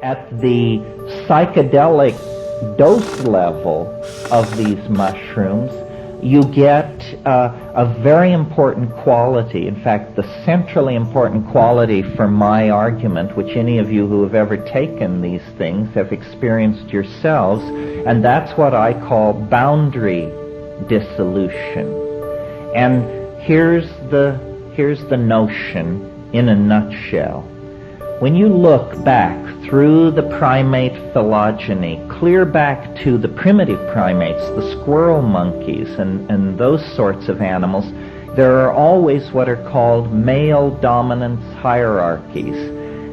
at the psychedelic dose level of these mushrooms, you get a very important quality, in fact, the centrally important quality for my argument, which any of you who have ever taken these things have experienced yourselves, and that's what I call boundary dissolution. And here's the notion in a nutshell. When you look back through the primate phylogeny, clear back to the primitive primates, the squirrel monkeys and those sorts of animals, there are always what are called male dominance hierarchies.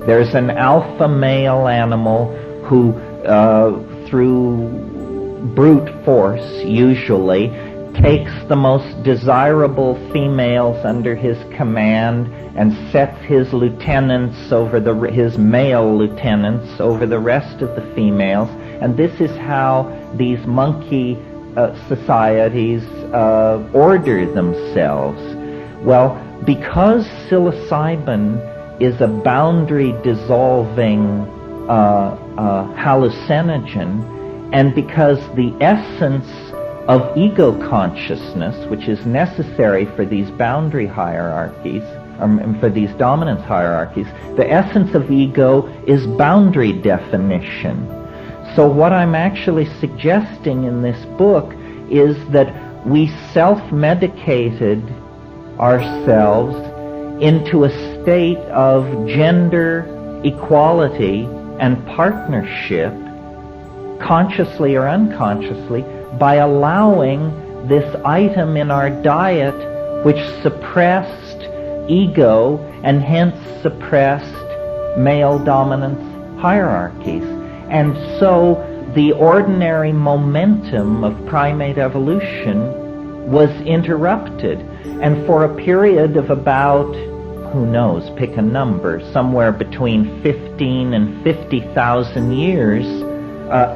There's an alpha male animal who, through brute force usually, takes the most desirable females under his command and sets his lieutenants over his male lieutenants over the rest of the females, and this is how these monkey societies order themselves. Well, because psilocybin is a boundary dissolving hallucinogen, and because the essence of ego consciousness, which is necessary for these boundary hierarchies, for these dominance hierarchies, the essence of ego is boundary definition. So what I'm actually suggesting in this book is that we self-medicated ourselves into a state of gender equality and partnership, consciously or unconsciously, by allowing this item in our diet which suppressed ego and hence suppressed male dominance hierarchies. And so the ordinary momentum of primate evolution was interrupted, and for a period of about, who knows, pick a number, somewhere between 15 and 50,000 years,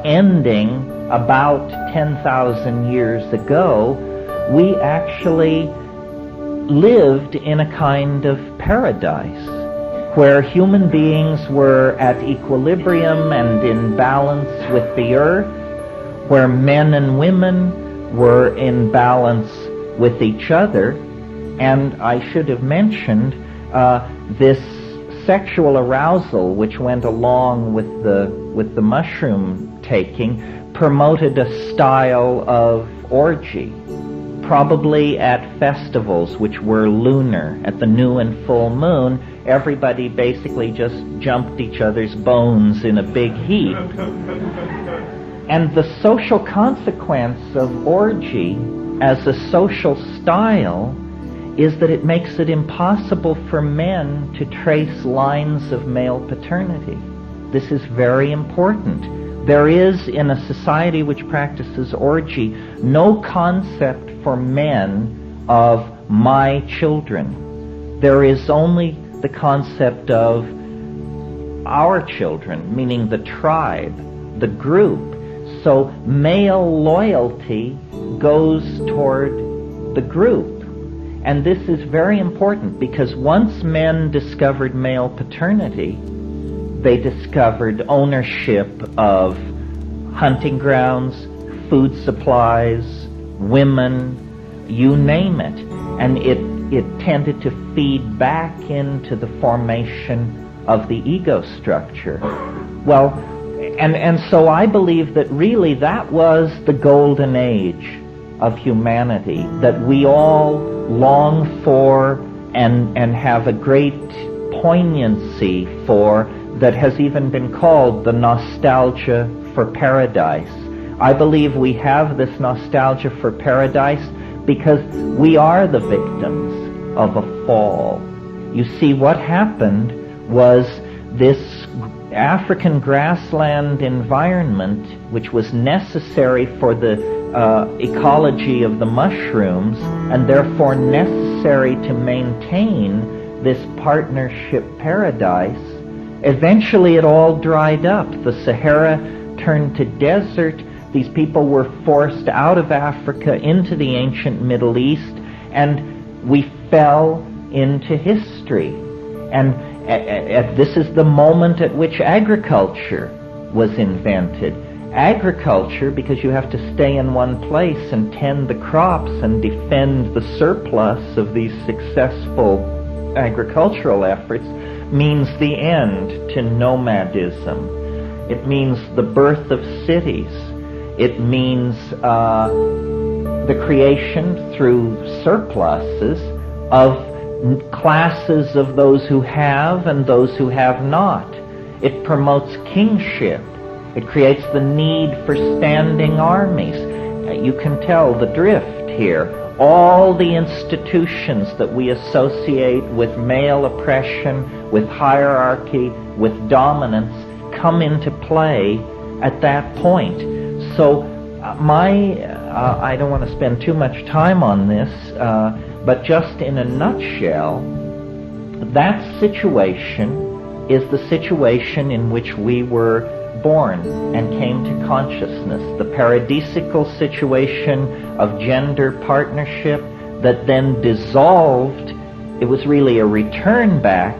ending about 10,000 years ago, we actually lived in a kind of paradise where human beings were at equilibrium and in balance with the earth, where men and women were in balance with each other. And I should have mentioned this sexual arousal which went along with the mushroom taking promoted a style of orgy, probably at festivals which were lunar. At the new and full moon, everybody basically just jumped each other's bones in a big heap. And the social consequence of orgy as a social style is that it makes it impossible for men to trace lines of male paternity. This is very important. There is, in a society which practices orgy, no concept for men of my children. There is only the concept of our children, meaning the tribe, the group. So male loyalty goes toward the group. And this is very important because once men discovered male paternity, they discovered ownership of hunting grounds, food supplies, women, you name it. And it tended to feed back into the formation of the ego structure. Well, and so I believe that really that was the golden age of humanity, that we all long for and have a great poignancy for, that has even been called the nostalgia for paradise. I believe we have this nostalgia for paradise because we are the victims of a fall. You see, what happened was this African grassland environment, which was necessary for the ecology of the mushrooms, and therefore necessary to maintain this partnership paradise, eventually it all dried up. The Sahara turned to desert. These people were forced out of Africa into the ancient Middle East, and we fell into history. And This is the moment at which agriculture was invented. Agriculture, because you have to stay in one place and tend the crops and defend the surplus of these successful agricultural efforts, means the end to nomadism. It means the birth of cities. It means the creation through surpluses of classes of those who have and those who have not. It promotes kingship. It creates the need for standing armies. You can tell the drift here. All the institutions that we associate with male oppression, with hierarchy, with dominance, come into play at that point. So I don't want to spend too much time on this, but just in a nutshell, that situation is the situation in which we were born and came to consciousness. The paradisical situation of gender partnership that then dissolved. It was really a return back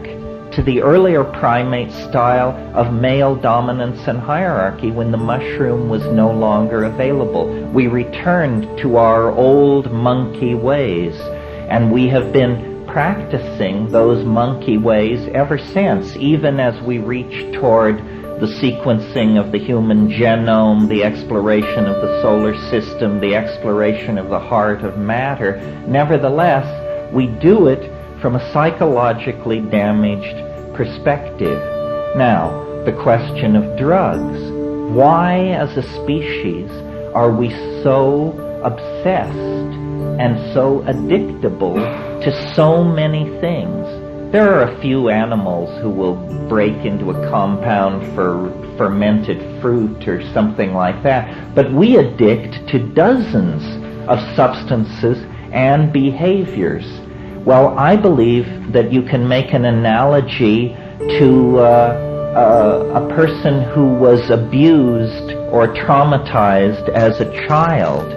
to the earlier primate style of male dominance and hierarchy when the mushroom was no longer available. We returned to our old monkey ways, and we have been practicing those monkey ways ever since, even as we reach toward the sequencing of the human genome, the exploration of the solar system, the exploration of the heart of matter. Nevertheless, we do it from a psychologically damaged perspective. Now, the question of drugs. Why, as a species, are we so obsessed and so addictable to so many things? There are a few animals who will break into a compound for fermented fruit or something like that, but we addict to dozens of substances and behaviors. Well, I believe that you can make an analogy to a person who was abused or traumatized as a child.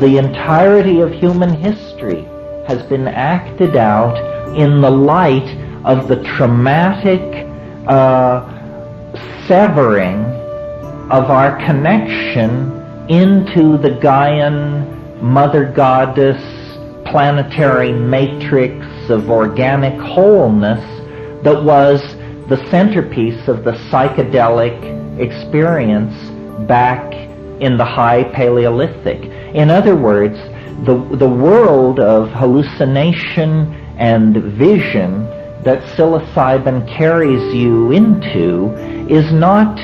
The entirety of human history has been acted out in the light of the traumatic severing of our connection into the Gaian mother goddess planetary matrix of organic wholeness that was the centerpiece of the psychedelic experience back in the high Paleolithic. In other words, the world of hallucination and vision that psilocybin carries you into is not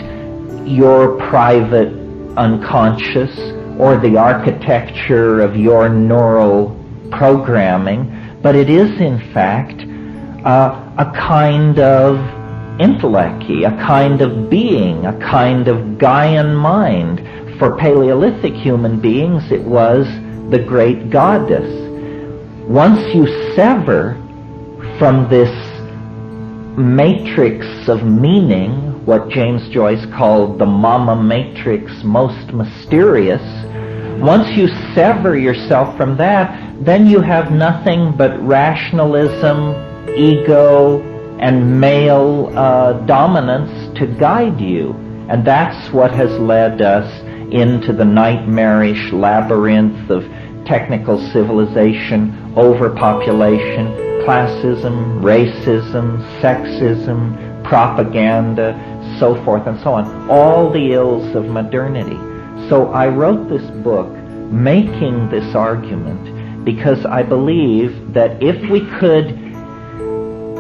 your private unconscious or the architecture of your neural programming, but it is in fact a kind of entelechy, a kind of being, a kind of Gaian mind. For Paleolithic human beings, it was the great goddess. Once you sever from this matrix of meaning, what James Joyce called the mama matrix most mysterious, once you sever yourself from that, then you have nothing but rationalism, ego, and male dominance to guide you. And that's what has led us into the nightmarish labyrinth of technical civilization, overpopulation, classism, racism, sexism, propaganda, so forth and so on. All the ills of modernity. So I wrote this book making this argument because I believe that if we could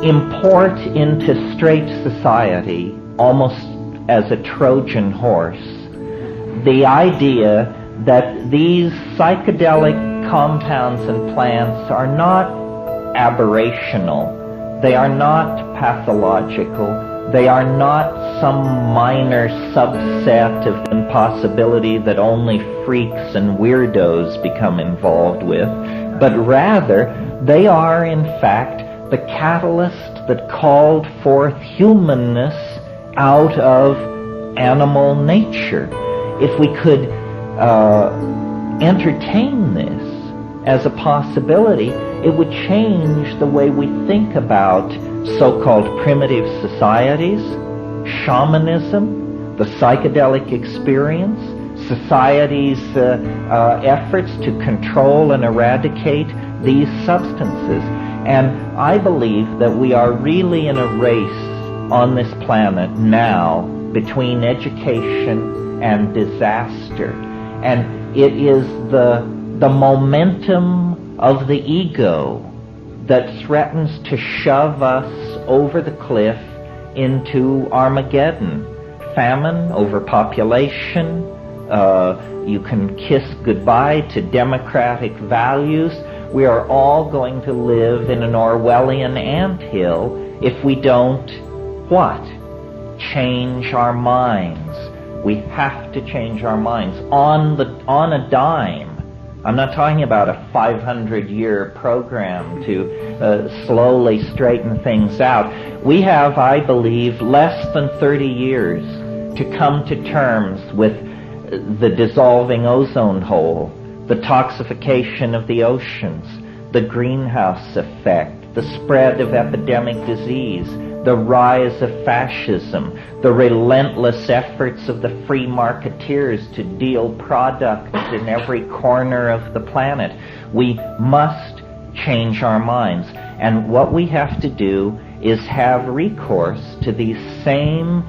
import into straight society, almost as a Trojan horse, the idea that these psychedelic compounds and plants are not aberrational, they are not pathological, they are not some minor subset of impossibility that only freaks and weirdos become involved with, but rather they are in fact the catalyst that called forth humanness out of animal nature. If we could entertain this as a possibility, it would change the way we think about so-called primitive societies, shamanism, the psychedelic experience, society's efforts to control and eradicate these substances. And I believe that we are really in a race on this planet now between education and disaster. And it is the momentum of the ego that threatens to shove us over the cliff into Armageddon. Famine, overpopulation, you can kiss goodbye to democratic values. We are all going to live in an Orwellian anthill if we don't, what? Change our minds. We have to change our minds on a dime. I'm not talking about a 500-year program to slowly straighten things out. We have, I believe, less than 30 years to come to terms with the dissolving ozone hole, the toxification of the oceans, the greenhouse effect, the spread of epidemic disease, the rise of fascism, the relentless efforts of the free marketeers to deal products in every corner of the planet. We must change our minds. And what we have to do is have recourse to these same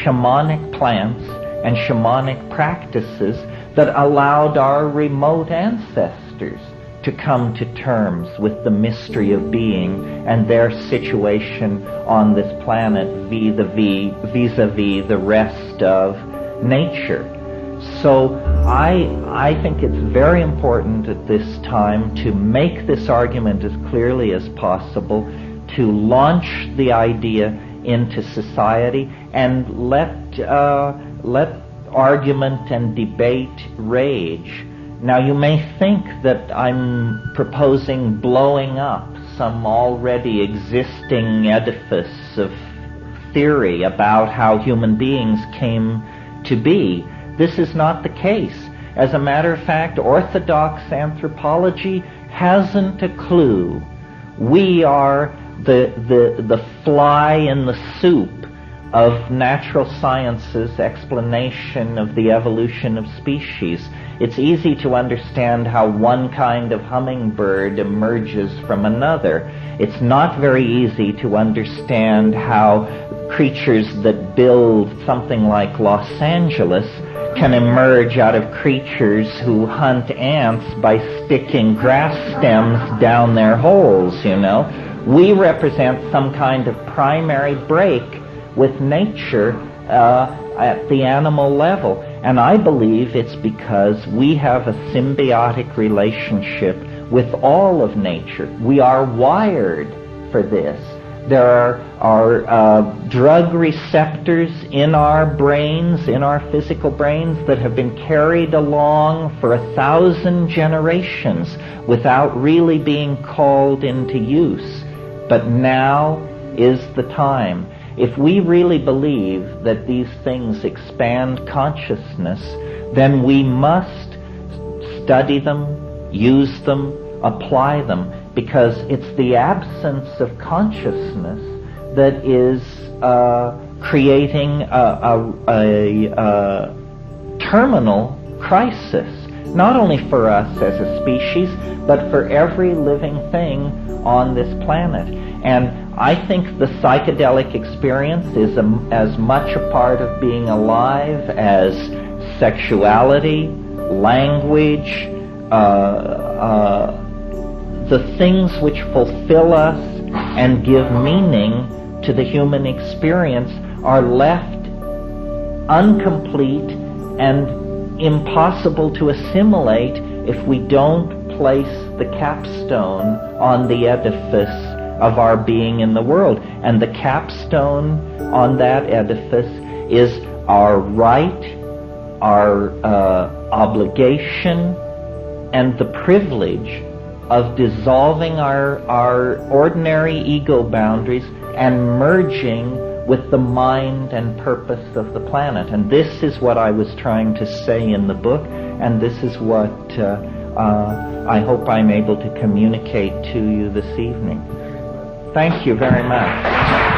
shamanic plants and shamanic practices that allowed our remote ancestors to come to terms with the mystery of being and their situation on this planet vis-a-vis the rest of nature. So I think it's very important at this time to make this argument as clearly as possible, to launch the idea into society and let argument and debate rage. Now, you may think that I'm proposing blowing up some already existing edifice of theory about how human beings came to be. This is not the case. As a matter of fact, orthodox anthropology hasn't a clue. We are the fly in the soup of natural science's explanation of the evolution of species. It's easy to understand how one kind of hummingbird emerges from another. It's not very easy to understand how creatures that build something like Los Angeles can emerge out of creatures who hunt ants by sticking grass stems down their holes, you know. We represent some kind of primary break with nature at the animal level. And I believe it's because we have a symbiotic relationship with all of nature. We are wired for this. There are drug receptors in our brains, in our physical brains, that have been carried along for 1,000 generations without really being called into use. But now is the time. If we really believe that these things expand consciousness, then we must study them, use them, apply them, because it's the absence of consciousness that is creating a terminal crisis, not only for us as a species, but for every living thing on this planet. And I think the psychedelic experience is as much a part of being alive as sexuality, language, the things which fulfill us and give meaning to the human experience are left incomplete and impossible to assimilate if we don't place the capstone on the edifice of our being in the world. And the capstone on that edifice is our right, our obligation, and the privilege of dissolving our ordinary ego boundaries and merging with the mind and purpose of the planet. And this is what I was trying to say in the book, and this is what I hope I'm able to communicate to you this evening. Thank you very much.